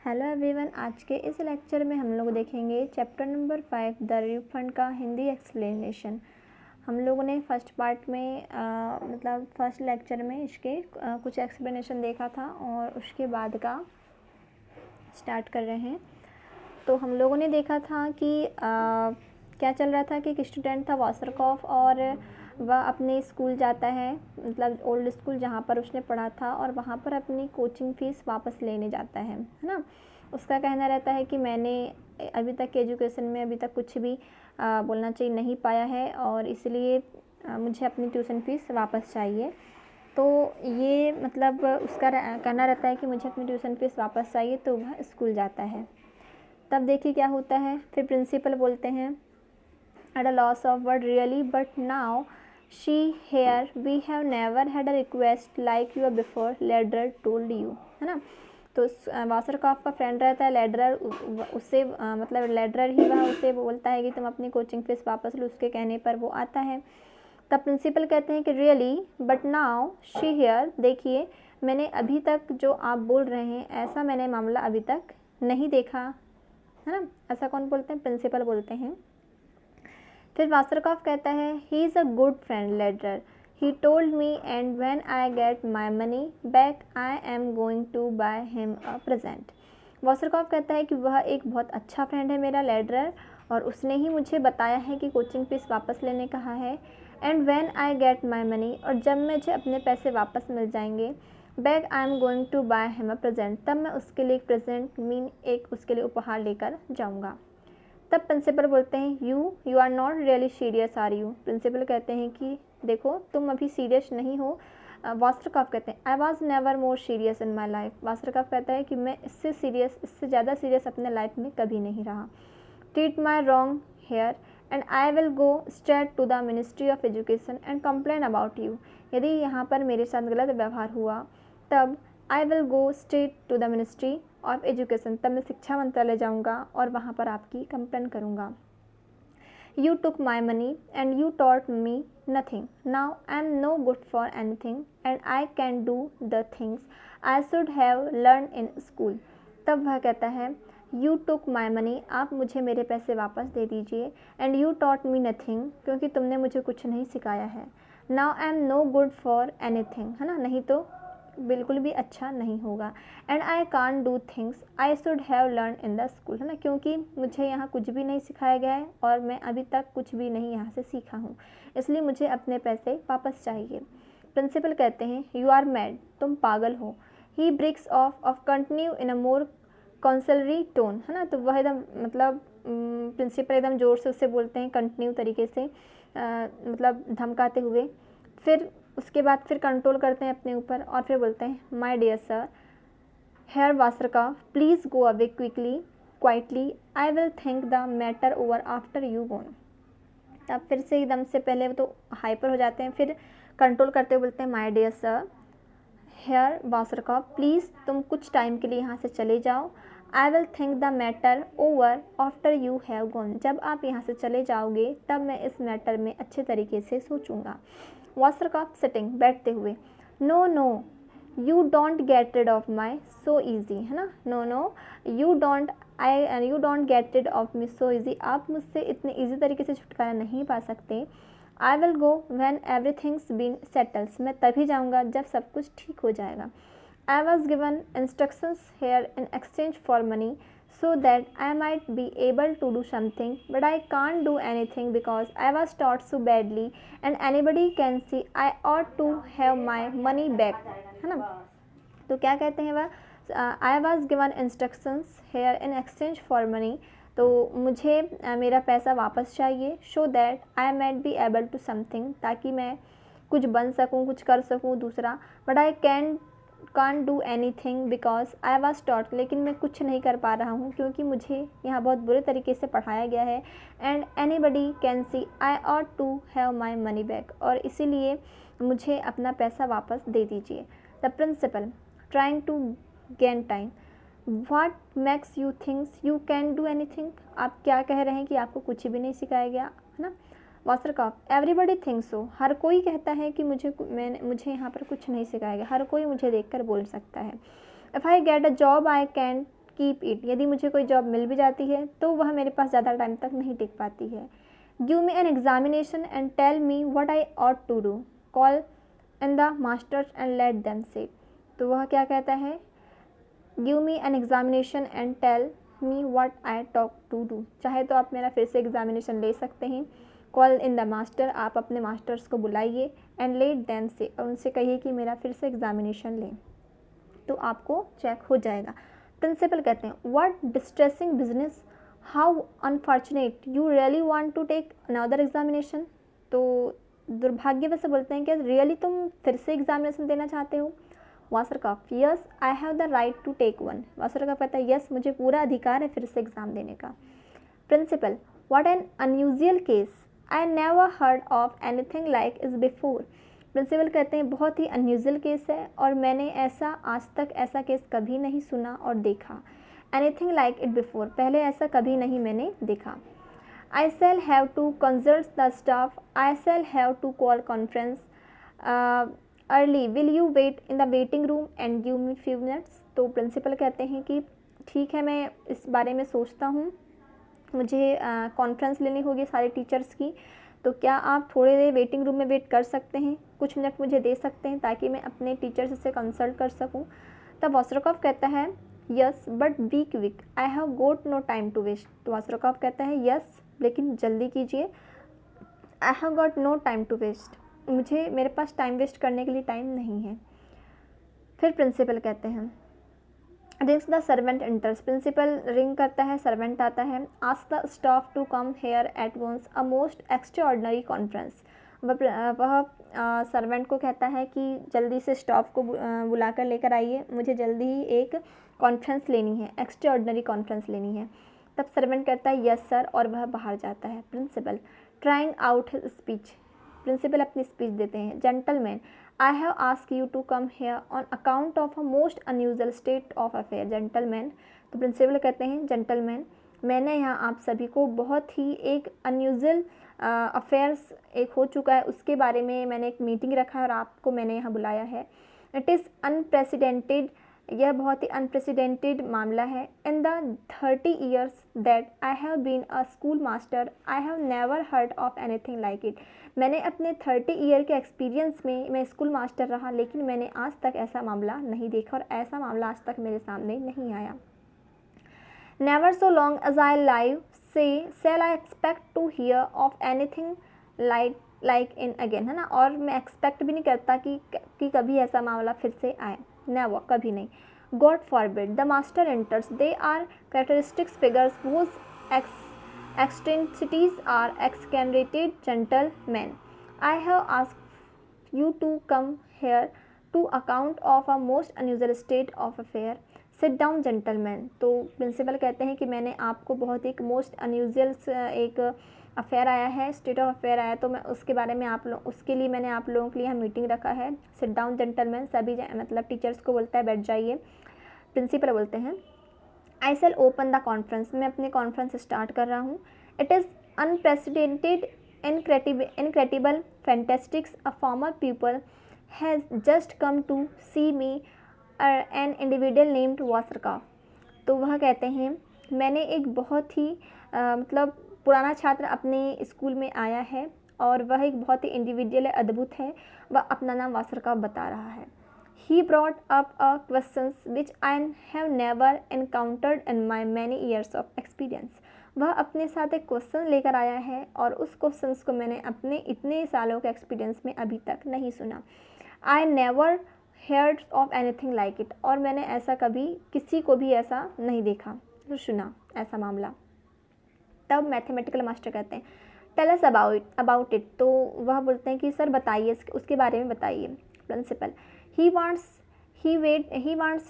Hello everyone, आज के इस लेक्चर में हम लोग देखेंगे चैप्टर नंबर 5 द रिफंड का हिंदी एक्सप्लेनेशन। हम लोगों ने फर्स्ट पार्ट में मतलब फर्स्ट लेक्चर में इसके कुछ एक्सप्लेनेशन देखा था और उसके बाद का स्टार्ट कर रहे हैं। तो हम लोगों ने देखा था कि क्या चल रहा था कि एक स्टूडेंट था वासरकॉफ और वह अपने स्कूल जाता है, मतलब ओल्ड स्कूल जहाँ पर उसने पढ़ा था, और वहाँ पर अपनी कोचिंग फ़ीस वापस लेने जाता है ना। उसका कहना रहता है कि मैंने अभी तक के एजुकेशन में अभी तक कुछ भी बोलना चाहिए नहीं पाया है और इसलिए मुझे अपनी ट्यूशन फ़ीस वापस चाहिए। तो ये मतलब उसका कहना रहता है कि मुझे अपनी ट्यूशन फ़ीस वापस चाहिए, तो वह स्कूल जाता है। तब देखिए क्या होता है। फिर प्रिंसिपल बोलते हैं at a loss of word really but now she here we have never had a request like you before ladder told you, है ना। तो वासरकॉफ का फ्रेंड रहता है लेडरर, उससे मतलब लेडरर ही वह उसे बोलता है कि तुम अपनी कोचिंग फीस वापस लो। उसके कहने पर वो आता है। तब प्रिंसिपल कहते हैं कि really but now she here, देखिए मैंने अभी तक जो आप बोल रहे हैं ऐसा मैंने मामला अभी तक नहीं देखा, है ना। ऐसा कौन बोलते हैं? प्रिंसिपल बोलते हैं। फिर वासरकॉफ कहता है he is a good friend ladder, he told me and when I get my money back I am going to buy him a present. Wasserkopf कहता है कि वह एक बहुत अच्छा फ्रेंड है मेरा लेडर, और उसने ही मुझे बताया है कि कोचिंग फीस वापस लेने कहा है। And when I get my money, और जब मुझे अपने पैसे वापस मिल जाएंगे, back I am going to buy him a present, तब मैं उसके लिए एक प्रेजेंट मीन एक उसके लिए उपहार लेकर जाऊँगा। तब प्रिंसिपल बोलते हैं you are not really serious are you. Principal कहते हैं कि देखो तुम अभी सीरियस नहीं हो। वासरकॉफ कहते हैं I was never more serious in my life. Wasserkopf कहता है कि मैं इससे ज़्यादा सीरियस अपने लाइफ में कभी नहीं रहा। Treat my wrong here and I will go straight to the ministry of education and complain about you. यदि यहाँ पर मेरे साथ गलत व्यवहार हुआ तब I will go straight to the ministry of education, तब मैं शिक्षा मंत्रालय जाऊँगा और वहाँ पर आपकी कंप्लेन करूँगा। You took my money and you taught me nothing, now I am no good for anything and I can do the things I should have learn in school. तब वह कहता है यू टुक माई मनी, आप मुझे मेरे पैसे वापस दे दीजिए। And you taught me nothing, क्योंकि तुमने मुझे कुछ नहीं सिखाया है। Now I am no good for anything, है ना, नहीं तो बिल्कुल भी अच्छा नहीं होगा। And I can do things I should have learn in the school, है ना, क्योंकि मुझे यहाँ कुछ भी नहीं सिखाया गया है और मैं अभी तक कुछ भी नहीं यहाँ से सीखा हूँ, इसलिए मुझे अपने पैसे वापस चाहिए। प्रिंसिपल कहते हैं यू आर मैड, तुम पागल हो। He breaks of continue in a more conciliatory tone, है ना। तो वह एकदम मतलब प्रिंसिपल एकदम ज़ोर से उससे बोलते हैं कंटिन्यू तरीके से, मतलब धमकाते हुए। फिर उसके बाद फिर कंट्रोल करते हैं अपने ऊपर और फिर बोलते हैं my dear sir Herr Wasserkopf please go away quickly quietly, I will think the matter over after you gone. तब फिर से एकदम से पहले तो हाइपर हो जाते हैं, फिर कंट्रोल करते हुए बोलते हैं my dear sir Herr Wasserkopf please तुम कुछ टाइम के लिए यहाँ से चले जाओ। I will think the matter over after you have gone, जब आप यहाँ से चले जाओगे तब मैं इस मैटर में अच्छे तरीके से सोचूंगा। वासरकॉफ सिटिंग, बैठते हुए, no no you don't get rid of my so easy, है ना। No no you don't get rid of me so easy, आप मुझसे इतने ईजी तरीके से छुटकारा नहीं पा सकते। I will go when everything's been settles, मैं तभी जाऊँगा जब सब कुछ ठीक हो जाएगा। I was given instructions here in exchange for money so that I might be able to do something, but I can't do anything because I was taught so badly and anybody can see I ought to have my money back, है ना। तो क्या कहते हैं वह I was given instructions here in exchange for money, तो मुझे मेरा पैसा वापस चाहिए। So that I might be able to something, ताकि मैं कुछ बन सकूँ, कुछ कर सकूँ दूसरा। But I can't do any thing because I was taught, लेकिन मैं कुछ नहीं कर पा रहा हूँ क्योंकि मुझे यहाँ बहुत बुरे तरीके से पढ़ाया गया है। And anybody can see I ought to have my money back, और इसीलिए मुझे अपना पैसा वापस दे दीजिए। The principal trying to gain time, what makes you thinks you can do any thing, आप क्या कह रहे हैं कि आपको कुछ भी नहीं सिखाया गया, है ना। वासरकॉफ एवरीबडी थिंक्स सो, हर कोई कहता है कि मुझे यहाँ पर कुछ नहीं सिखाया गया, हर कोई मुझे देखकर बोल सकता है। If I get a job I can keep it, यदि मुझे कोई जॉब मिल भी जाती है तो वह मेरे पास ज़्यादा टाइम तक नहीं टिक पाती है। Give me an examination and tell me what I ought to do, call in the masters and let them say. तो वह क्या कहता है, give me an examination and tell me what I talk to do, चाहे तो आप मेरा फिर से एग्जामिनेशन ले सकते हैं। कॉल इन द मास्टर, आप अपने मास्टर्स को बुलाइए। एंड लेट देम से, और उनसे कहिए कि मेरा फिर से एग्जामिनेशन लें, तो आपको चेक हो जाएगा। प्रिंसिपल कहते हैं what distressing business, how unfortunate, you really want to take another examination. तो दुर्भाग्यवश बोलते हैं कि रियली तुम फिर से एग्जामिनेशन देना चाहते हो। Wasserkopf, yes I have the right to take one. Wasserkopf कहता है यस, मुझे पूरा अधिकार है फिर से एग्ज़ाम देने का। Principal, what an unusual case, I never heard of anything like is before. Principal कहते हैं बहुत ही अनयूजुअल केस है और मैंने ऐसा आज तक ऐसा केस कभी नहीं सुना और देखा। एनीथिंग लाइक इट बिफोर, पहले ऐसा कभी नहीं मैंने देखा। I shall have to consult the staff, I shall have to call conference early, will you wait in the waiting room and give me few minutes. तो प्रिंसिपल कहते हैं कि ठीक है, मैं इस बारे में सोचता हूँ, मुझे कॉन्फ्रेंस लेनी होगी सारे टीचर्स की, तो क्या आप थोड़ी देर वेटिंग रूम में वेट कर सकते हैं, कुछ मिनट मुझे दे सकते हैं ताकि मैं अपने टीचर्स से कंसल्ट कर सकूं। तब वासरकॉफ कहता है yes but be quick, I have got no time to waste. तो वासरकॉफ कहता है यस लेकिन जल्दी कीजिए, I have got no time to waste, मुझे मेरे पास टाइम वेस्ट करने के लिए टाइम नहीं है। फिर प्रिंसिपल कहते हैं rings the servant enters, principal ring करता है, सर्वेंट आता है। Ask the staff to come here at once, a most extraordinary conference. वह सर्वेंट को कहता है कि जल्दी से स्टाफ को बुलाकर लेकर आइए, मुझे जल्दी ही एक कॉन्फ्रेंस लेनी है, एक्स्ट्राऑर्डिनरी कॉन्फ्रेंस लेनी है। तब सर्वेंट कहता है यस सर और वह बाहर जाता है। Principal trying out his speech, principal अपनी स्पीच देते हैं। Gentleman, I have ask you to come here on account of a most unusual state of affair. Gentleman, तो प्रिंसिपल कहते हैं जेंटलमैन, मैंने यहाँ आप सभी को बहुत ही एक अनयूजुअल अफेयर्स एक हो चुका है उसके बारे में मैंने एक मीटिंग रखा है और आपको मैंने यहाँ बुलाया है। इट इज़ अनप्रेसिडेंटेड, यह बहुत ही अनप्रेसिडेंटेड मामला है। In the 30 years that I have been a school master I have never heard of anything like it. मैंने अपने 30 ईयर के एक्सपीरियंस में मैं स्कूल मास्टर रहा लेकिन मैंने आज तक ऐसा मामला नहीं देखा और ऐसा मामला आज तक मेरे सामने नहीं आया। Never so long as I live से shall I expect to hear of anything like in again, है ना। और मैं एक्सपेक्ट भी नहीं करता कि कभी ऐसा मामला फिर से आए, नेवर, कभी नहीं। God forbid the master enters, they are characteristics figures whose eccentricities are exaggerated gentlemen. I have asked you to come here to account of a most unusual state of affair. Sit down gentlemen. तो principal कहते हैं कि मैंने आपको बहुत एक most unusual एक affair आया है, स्टेट ऑफ अफेयर आया, तो मैं उसके बारे में उसके लिए मैंने आप लोगों के लिए यहाँ मीटिंग रखा है। सिट डाउन जेंटलमैन, सभी मतलब टीचर्स को बोलता है बैठ जाइए। प्रिंसिपल बोलते हैं I shall open the conference, मैं अपनी कॉन्फ्रेंस स्टार्ट कर रहा हूँ। It is unprecedented incredible fantastics, a former people has just come to see me an individual named Wasserkopf. तो वह कहते हैं मैंने एक बहुत ही मतलब पुराना छात्र अपने स्कूल में आया है और वह एक बहुत ही इंडिविजुअल अद्भुत है, वह अपना नाम वासरकॉफ बता रहा है। He brought up a questions which I have never encountered in my many years of experience. वह अपने साथ एक क्वेश्चन लेकर आया है और उस क्वेश्चंस को मैंने अपने इतने सालों के एक्सपीरियंस में अभी तक नहीं सुना। I never heard of anything like it, और मैंने ऐसा कभी किसी को भी ऐसा नहीं देखा तो सुना ऐसा मामला। तब मैथमेटिकल मास्टर कहते हैं टेल अस अबाउट इट, तो वह बोलते हैं कि सर बताइए उसके बारे में बताइए। Principal he wants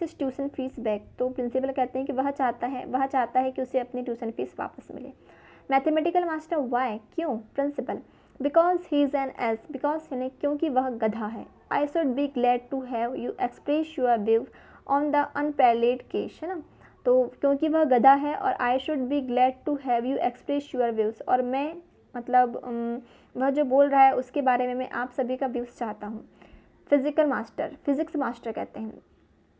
his tuition fees back, तो प्रिंसिपल कहते हैं कि वह चाहता है कि उसे अपनी ट्यूशन फीस वापस मिले। मैथमेटिकल मास्टर वाई, क्यों? Principal because he is an ass, because यानी क्योंकि वह गधा है। I should be glad to have you express your view on the unparalleled case, है ना। तो क्योंकि वह गधा है और I should be glad to have you express your views, और मैं मतलब वह जो बोल रहा है उसके बारे में मैं आप सभी का व्यूज़ चाहता हूँ। फिजिक्स मास्टर कहते हैं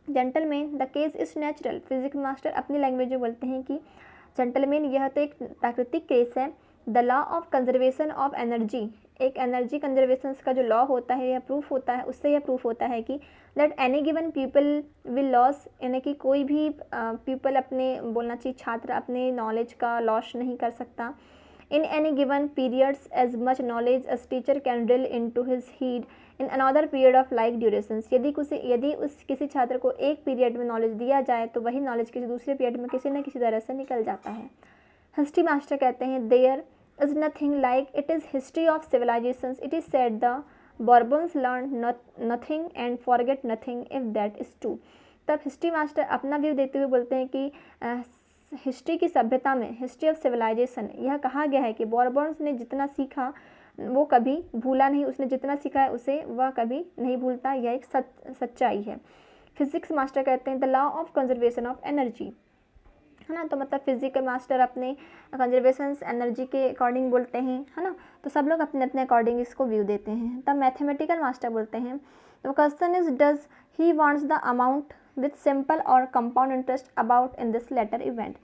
gentleman the case is natural. Physics master अपनी लैंग्वेज में बोलते हैं कि जेंटलमैन यह तो एक प्राकृतिक केस है। The law of conservation of energy, एक एनर्जी कंजर्वेशन का जो लॉ होता है, यह प्रूफ होता है, उससे यह प्रूफ होता है कि that any given people will loss, यानी कि कोई भी पीपल अपने, बोलना चाहिए छात्र, अपने नॉलेज का लॉस नहीं कर सकता। In any given periods as much knowledge as teacher can drill into his head in another period of like durations. यदि उस किसी छात्र को एक पीरियड में नॉलेज दिया जाए तो वही नॉलेज किसी दूसरे पीरियड में किसी न किसी तरह से निकल जाता है। हिस्ट्री मास्टर कहते हैं there is nothing like it is history of civilisations, it is said the Bourbons learn nothing and forget nothing if that is true. तब हिस्ट्री मास्टर अपना व्यू देते हुए बोलते हैं कि हिस्ट्री की सभ्यता में, हिस्ट्री ऑफ सिविलाइजेशन, यह कहा गया है कि बॉर्बन्स ने जितना सीखा वो कभी भूला नहीं, उसने जितना सीखा है उसे वह कभी नहीं भूलता, यह एक सच्चाई है। फिजिक्स मास्टर कहते हैं the law of conservation of energy, है ना। तो मतलब फिजिकल मास्टर अपने कंजर्वेशन एनर्जी के अकॉर्डिंग बोलते हैं, है ना। तो सब लोग अपने अपने अकॉर्डिंग इसको व्यू देते हैं। तब मैथमेटिकल मास्टर बोलते हैं the question is does he wants the amount with simple और compound interest about in this latter event.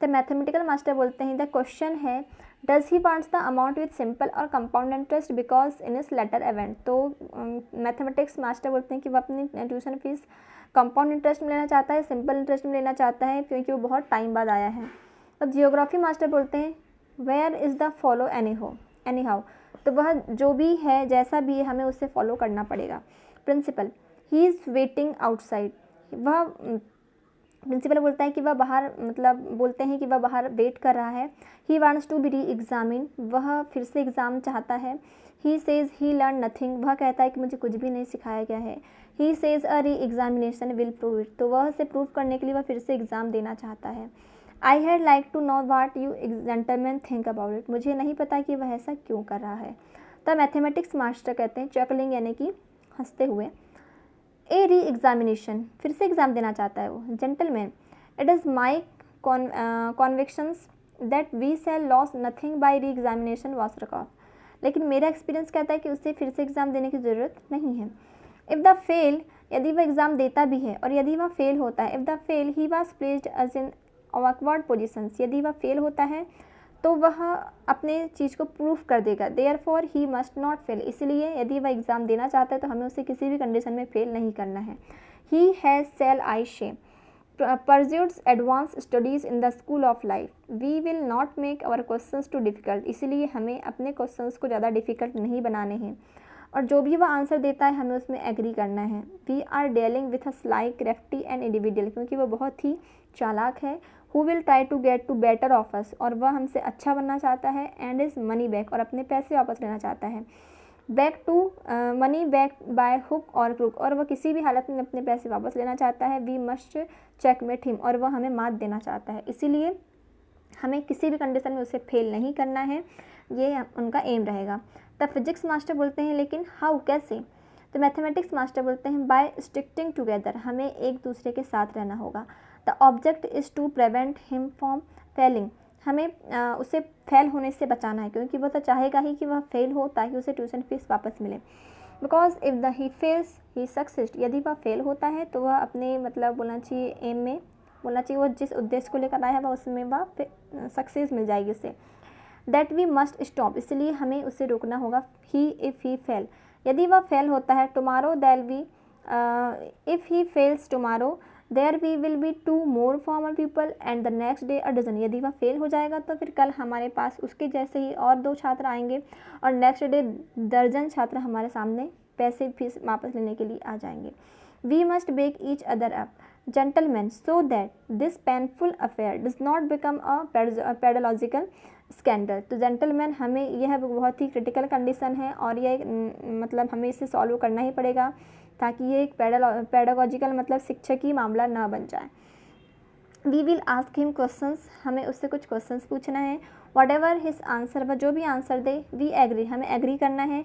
तो मैथमेटिकल मास्टर बोलते हैं द क्वेश्चन है does he wants the amount with simple और कंपाउंड इंटरेस्ट बिकॉज इन इस latter event. तो mathematics master बोलते हैं कि वह अपनी ट्यूशन फीस कंपाउंड इंटरेस्ट में लेना चाहता है, सिंपल इंटरेस्ट में लेना चाहता है, क्योंकि वो बहुत टाइम बाद आया है। अब जियोग्राफी मास्टर बोलते हैं where is the fellow anyhow. तो वह जो भी है, जैसा भी है, हमें उससे फॉलो करना पड़ेगा। Principal he is waiting outside, वह प्रिंसिपल बोलता है कि वह बाहर, मतलब बोलते हैं कि वह बाहर वेट कर रहा है। ही वांट्स टू बी री एग्जामिन, वह फिर से एग्ज़ाम चाहता है। He says he learn nothing, वह कहता है कि मुझे कुछ भी नहीं सिखाया गया है। He says a re examination will prove it, तो वह से प्रूव करने के लिए वह फिर से एग्ज़ाम देना चाहता है। I had like to know what you gentleman think about it, मुझे नहीं पता कि वह ऐसा क्यों कर रहा है। तब मैथमेटिक्स मास्टर कहते हैं चकलिंग, यानी कि हंसते हुए, ए री एग्जामिनेशन, फिर से एग्ज़ाम देना चाहता है वो। Gentleman it is my convictions that we shall lose nothing by reexamination Wasserkopf, लेकिन मेरा एक्सपीरियंस कहता है कि उसे फिर से एग्ज़ाम देने की ज़रूरत नहीं है। इफ़ द फेल, यदि वह एग्ज़ाम देता भी है और यदि वह फेल होता है, if the fail he was placed as in awkward positions, यदि वह फेल होता है तो वह अपने चीज़ को प्रूफ कर देगा। Therefore he must not fail, इसलिए यदि वह एग्ज़ाम देना चाहता है तो हमें उसे किसी भी कंडीशन में फेल नहीं करना है। He has shall I say pursued advance studies in the school of life, we will not make our questions too difficult, इसलिए हमें अपने क्वेश्चंस को ज़्यादा डिफ़िकल्ट नहीं बनाने हैं और जो भी वह आंसर देता है हमें उसमें एग्री करना है। We are dealing with a sly crafty and individual, क्योंकि वह बहुत ही चालाक है। Who will try to get to better of us, और वह हमसे अच्छा बनना चाहता है। एंड इज़ मनी बैक, और अपने पैसे वापस लेना चाहता है। Back to money back by hook और क्रुक, और वह किसी भी हालत में अपने पैसे वापस लेना चाहता है। वी मस्ट चेकमेट हिम, और वह हमें मात देना चाहता है, इसीलिए हमें किसी भी कंडीशन में उसे फेल नहीं करना है, ये उनका एम रहेगा। तब फिजिक्स मास्टर बोलते हैं लेकिन हाउ, कैसे। तो मैथमेटिक्स मास्टर बोलते हैं बाय स्टिकिंग टुगेदर, हमें एक दूसरे के साथ रहना होगा। The object is to prevent him from failing, हमें उसे फेल होने से बचाना है, क्योंकि वह तो चाहेगा ही कि वह फेल हो ताकि उसे ट्यूशन फीस वापस मिले। Because if the he fails he success, यदि वह फेल होता है तो वह अपने, मतलब बोलना चाहिए एम में, बोलना चाहिए वह जिस उद्देश्य को लेकर आया है वह उसमें वह सक्सेस मिल जाएगी उसे। दैट वी मस्ट स्टॉप, इसलिए हमें उसे रोकना होगा। ही इफ़ ही फेल, यदि वह फेल होता है, tomorrow there be if he fails tomorrow there we will be 2 more formal people and the next day a dozen, यदि वह फेल हो जाएगा तो फिर कल हमारे पास उसके जैसे ही और 2 छात्र आएंगे और नेक्स्ट डे दर्जन छात्र हमारे सामने पैसे फीस वापस लेने के लिए आ जाएंगे। We must back each other up gentleman so that this painful affair does not become a pedological scandal. तो जेंटलमैन, हमें यह बहुत ही क्रिटिकल कंडीशन है और यह मतलब हमें इसे सॉल्व करना ही पड़ेगा ताकि ये एक पेडागोजिकल मतलब शिक्षकी मामला ना बन जाए। We will ask him questions, हमें उससे कुछ क्वेश्चंस पूछना है। वट एवर हिज आंसर, वह जो भी आंसर दे, वी एग्री, हमें एग्री करना है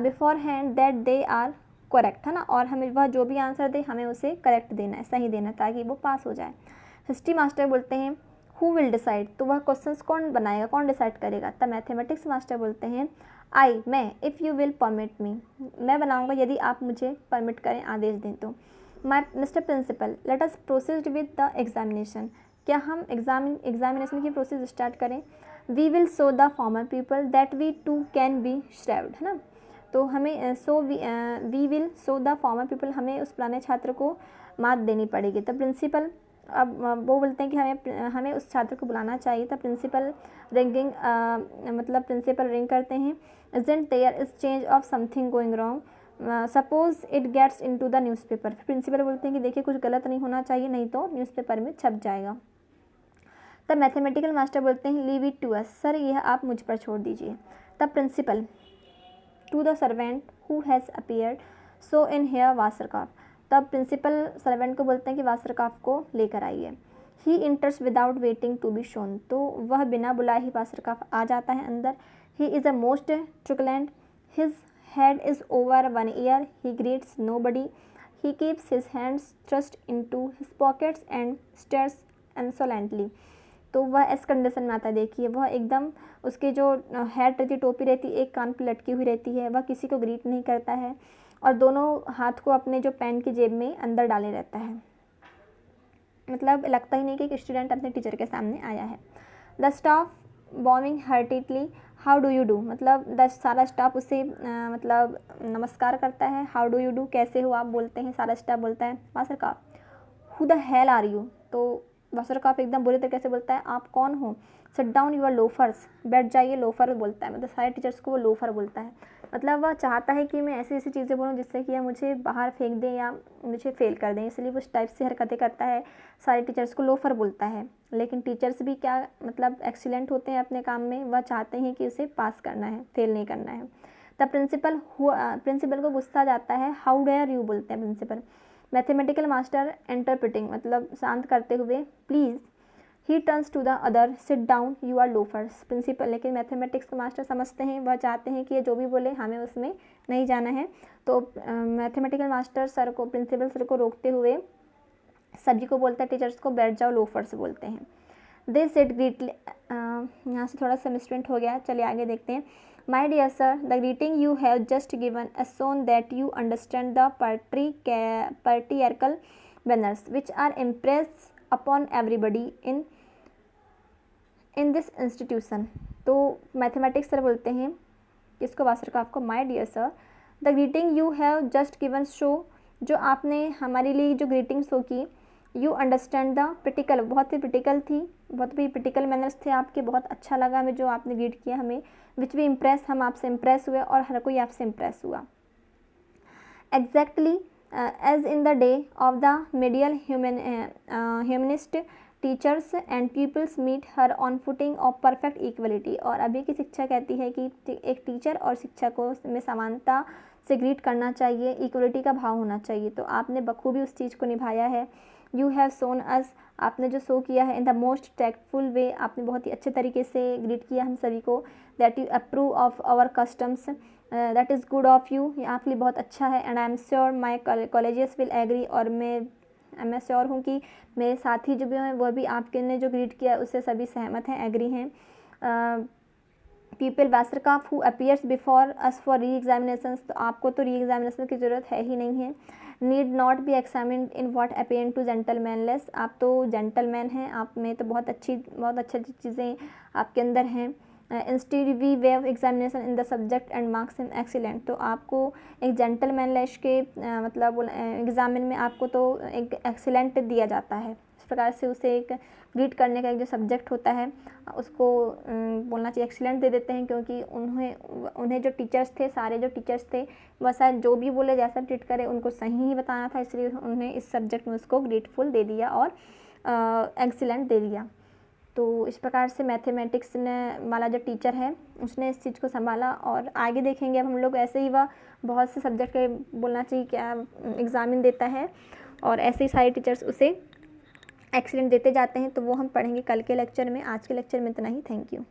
beforehand that they are correct, है ना। और हमें वह जो भी आंसर दे हमें उसे करेक्ट देना है, सही देना है, ताकि वो पास हो जाए। हिस्ट्री मास्टर बोलते हैं हु विल डिसाइड, तो वह क्वेश्चंस कौन बनाएगा, कौन डिसाइड करेगा। तब मैथमेटिक्स मास्टर बोलते हैं आई, मैं, if you will permit me, मैं बनाऊंगा यदि आप मुझे परमिट करें, आदेश दें तो। My mister principal let us proceed with the examination, क्या हम एग्जामिनेशन की प्रोसेस स्टार्ट करें। We will show the former people that we too can be shrived, है ना। तो हमें we will show the former people, हमें उस पुराने छात्र को मात देनी पड़ेगी। तो प्रिंसिपल, अब वो बोलते हैं कि हमें उस छात्र को बुलाना चाहिए। तब प्रिंसिपल रिंगिंग मतलब प्रिंसिपल रिंग करते हैं। Isn't there is chance of something going wrong suppose it gets into the newspaper. Principal बोलते हैं कि देखिए कुछ गलत नहीं होना चाहिए, नहीं तो न्यूज़पेपर में छप जाएगा। तब मैथमेटिकल मास्टर बोलते हैं leave it to us, sir यह आप मुझ पर छोड़ दीजिए। तब principal to the servant who has appeared so in here वासरकाफ। तब प्रिंसिपल सर्वेंट को बोलते हैं कि वासरकाफ को लेकर आइए। He enters without waiting to be shown, तो वह बिना बुलाए ही वासरकाफ आ जाता है अंदर। He is a most truculent, his head is over 1 year, he greets nobody, he keeps his hands thrust into his pockets and stares insolently। तो वह इस कंडीशन में आता है, देखिए वह एकदम, उसकी जो हेड रहती, टोपी रहती, एक कान पे लटकी हुई रहती है, वह किसी को ग्रीट नहीं करता है और दोनों हाथ को अपने जो पैंट की जेब में अंदर डाले रहता है। मतलब लगता ही नहीं कि एक स्टूडेंट अपने टीचर के सामने आया है। The staff bowing heartily how do you do, मतलब द सारा स्टाफ उसे मतलब नमस्कार करता है। हाउ डू यू डू, कैसे हो आप बोलते हैं। सारा स्टाफ बोलता है वासरकाफ who the hell are you, तो वासरकाफ एकदम बुरे तरीके से बोलता है आप कौन हो। सिट डाउन यूर लोफर्स, बैठ जाइए, लोफर बोलता है, मतलब सारे टीचर्स को वो लोफर बोलता है। मतलब वह चाहता है कि मैं ऐसी ऐसी चीज़ें बोलूँ जिससे कि या मुझे बाहर फेंक दें या मुझे फेल कर दें, इसलिए वो इस टाइप से हरकतें करता है, सारे टीचर्स को लोफर बोलता है। लेकिन टीचर्स भी क्या मतलब एक्सीलेंट होते हैं अपने काम में, वह चाहते हैं कि उसे पास करना है, फेल नहीं करना है। तब प्रिंसिपल को गुस्सा आ जाता है। हाउ डेयर यू बोलते हैं प्रिंसिपल। मैथमेटिकल मास्टर इंटरप्रेटिंग, मतलब शांत करते हुए, please. He turns to the other, sit down you are loafers. Principal, लेकिन मैथमेटिक्स के मास्टर समझते हैं, वह चाहते हैं कि ये जो भी बोले हमें उसमें नहीं जाना है। तो मैथमेटिकल मास्टर सर को, प्रिंसिपल सर को रोकते हुए सभी को बोलता है टीचर्स को बैठ जाओ, लोफर्स बोलते हैं। दे सेट ग्रीटली, यहाँ से थोड़ा सा मिसप्रिंट हो गया, चलिए आगे देखते हैं। My dear sir, the greeting you have just given as soon that you understand the patriarchal manners which are impressed upon everybody in this institution। तो मैथमेटिक्स सर बोलते हैं किसको, वासरकाफ को, my dear sir the greeting you have just given show, जो आपने हमारे लिए जो ग्रीटिंग शो की, यू अंडरस्टैंड द प्रिटिकल, बहुत ही प्रिटिकल थी, बहुत भी प्रिटिकल मैनर्स थे आपके, बहुत अच्छा लगा हमें जो आपने ग्रीट किया हमें। विच वी इम्प्रेस, हम आपसे इम्प्रेस हुए और हर कोई आपसे इम्प्रेस हुआ। Exactly as in the day of the medieval humanist teachers and peoples meet her on footing of perfect equality. और अभी की शिक्षा कहती है कि एक टीचर और शिक्षकों में समानता से ग्रीट करना चाहिए, इक्वलिटी का भाव होना चाहिए। तो आपने बखूबी उस चीज़ को निभाया है। यू हैव सोन अस, आपने जो शो किया है, इन द मोस्ट टैक्टफुल वे, आपने बहुत ही अच्छे तरीके से ग्रीट किया हम सभी को। That you approve of our customs, that is good of you, ये आपके लिए बहुत अच्छा है। And I am sure my colleagues will agree, और मैं श्योर हूँ कि मेरे साथी जो भी हैं वह भी आपके ने जो ग्रीट किया उससे सभी सहमत हैं, एग्री हैं। पीपल वासरकाफ who appears before us for reexamination, तो आपको तो री एग्जामिनेशन की ज़रूरत है ही नहीं है। Need not be examined in what appear to gentleman less, आप तो जेंटलमैन हैं, आप में तो बहुत अच्छी चीज़ें आपके अंदर हैं। Instead we waive examination in the subject and marks in excellent, तो आपको एक जेंटलमैनलेस के मतलब एग्जामिन में आपको तो एक एक्सीलेंट दिया जाता है। इस प्रकार से उसे एक ग्रीट करने का एक जो सब्जेक्ट होता है उसको बोलना चाहिए एक्सीलेंट दे देते हैं, क्योंकि उन्हें जो टीचर्स थे, सारे जो टीचर्स थे, वह शायद जो भी बोले जैसा ट्रीट करे उनको सही ही बताना था, इसलिए उन्हें इस सब्जेक्ट में उसको ग्रेटफुल दे दिया और एक्सीलेंट दे दिया। तो इस प्रकार से मैथमेटिक्स ने वाला जो टीचर है उसने इस चीज़ को संभाला। और आगे देखेंगे अब हम लोग, ऐसे ही वह बहुत से सब्जेक्ट के बोलना चाहिए क्या एग्ज़ामिन देता है और ऐसे ही सारे टीचर्स उसे एक्सीलेंट देते जाते हैं। तो वो हम पढ़ेंगे कल के लेक्चर में। आज के लेक्चर में इतना ही, थैंक यू।